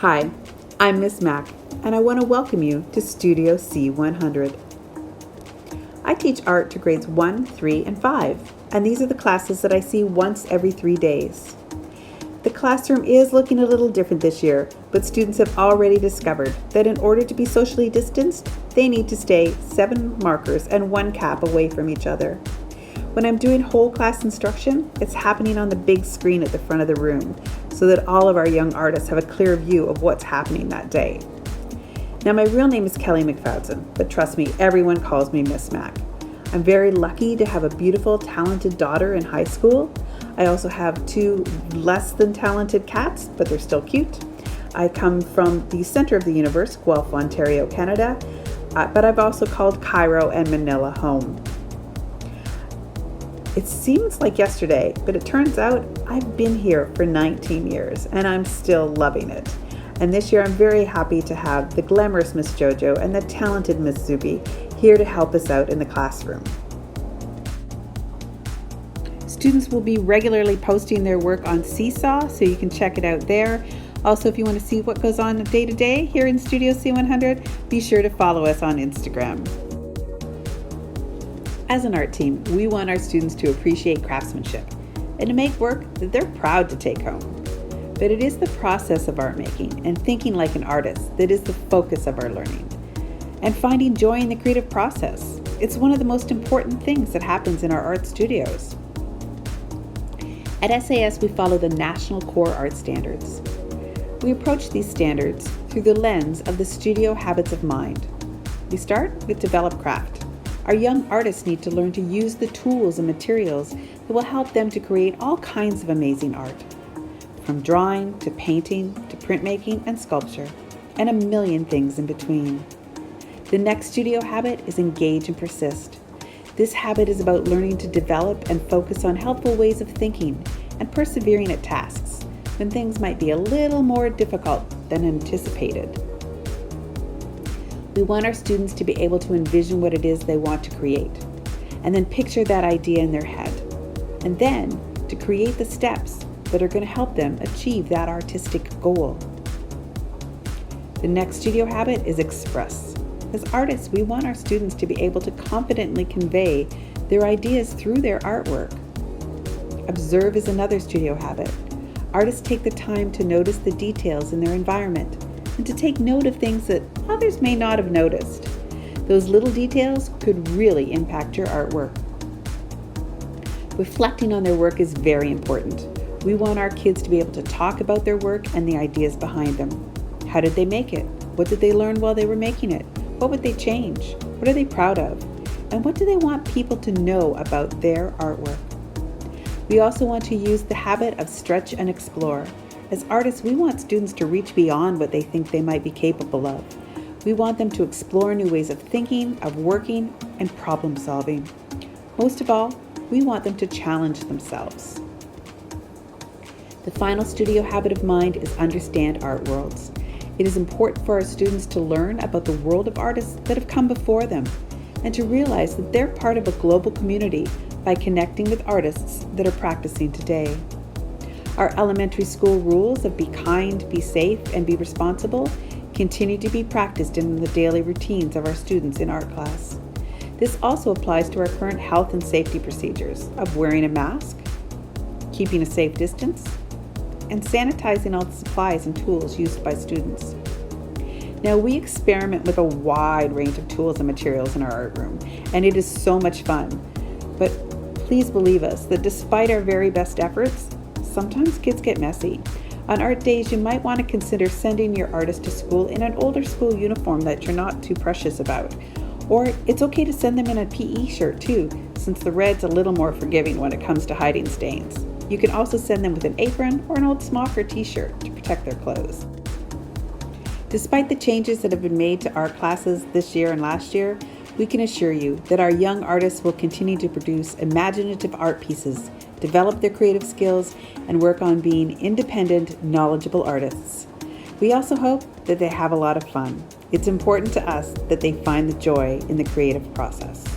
Hi, I'm Miss Mac, and I want to welcome you to Studio C100. I teach art to grades 1, 3, and 5, and these are the classes that I see once every 3 days. The classroom is looking a little different this year, but students have already discovered that in order to be socially distanced, they need to stay 7 markers and 1 cap away from each other. When I'm doing whole class instruction, it's happening on the big screen at the front of the room so that all of our young artists have a clear view of what's happening that day. Now, my real name is Kelly McFadden, but trust me, everyone calls me Miss Mac. I'm very lucky to have a beautiful, talented daughter in high school. I also have 2 less than talented cats, but they're still cute. I come from the center of the universe, Guelph, Ontario, Canada, but I've also called Cairo and Manila home. It seems like yesterday, but it turns out I've been here for 19 years and I'm still loving it. And this year I'm very happy to have the glamorous Miss Jojo and the talented Miss Zuby here to help us out in the classroom. Students will be regularly posting their work on Seesaw, so you can check it out there. Also, if you want to see what goes on day to day here in Studio C100, be sure to follow us on Instagram. As an art team, we want our students to appreciate craftsmanship and to make work that they're proud to take home. But it is the process of art making and thinking like an artist that is the focus of our learning. And finding joy in the creative process. It's one of the most important things that happens in our art studios. At SAS, we follow the National Core Art Standards. We approach these standards through the lens of the studio habits of mind. We start with develop craft. Our young artists need to learn to use the tools and materials that will help them to create all kinds of amazing art, from drawing to painting to printmaking and sculpture, and a million things in between. The next studio habit is engage and persist. This habit is about learning to develop and focus on helpful ways of thinking and persevering at tasks when things might be a little more difficult than anticipated. We want our students to be able to envision what it is they want to create, and then picture that idea in their head, and then to create the steps that are going to help them achieve that artistic goal. The next studio habit is express. As artists, we want our students to be able to confidently convey their ideas through their artwork. Observe is another studio habit. Artists take the time to notice the details in their environment and to take note of things that others may not have noticed. Those little details could really impact your artwork. Reflecting on their work is very important. We want our kids to be able to talk about their work and the ideas behind them. How did they make it? What did they learn while they were making it? What would they change? What are they proud of? And what do they want people to know about their artwork? We also want to use the habit of stretch and explore. As artists, we want students to reach beyond what they think they might be capable of. We want them to explore new ways of thinking, of working, and problem solving. Most of all, we want them to challenge themselves. The final studio habit of mind is understand art worlds. It is important for our students to learn about the world of artists that have come before them and to realize that they're part of a global community by connecting with artists that are practicing today. Our elementary school rules of be kind, be safe, and be responsible continue to be practiced in the daily routines of our students in art class. This also applies to our current health and safety procedures of wearing a mask, keeping a safe distance, and sanitizing all the supplies and tools used by students. Now, we experiment with a wide range of tools and materials in our art room, and it is so much fun. But please believe us that despite our very best efforts, sometimes kids get messy. On art days, you might want to consider sending your artist to school in an older school uniform that you're not too precious about. Or it's okay to send them in a PE shirt too, since the red's a little more forgiving when it comes to hiding stains. You can also send them with an apron or an old smock or t-shirt to protect their clothes. Despite the changes that have been made to art classes this year and last year, we can assure you that our young artists will continue to produce imaginative art pieces, develop their creative skills, and work on being independent, knowledgeable artists. We also hope that they have a lot of fun. It's important to us that they find the joy in the creative process.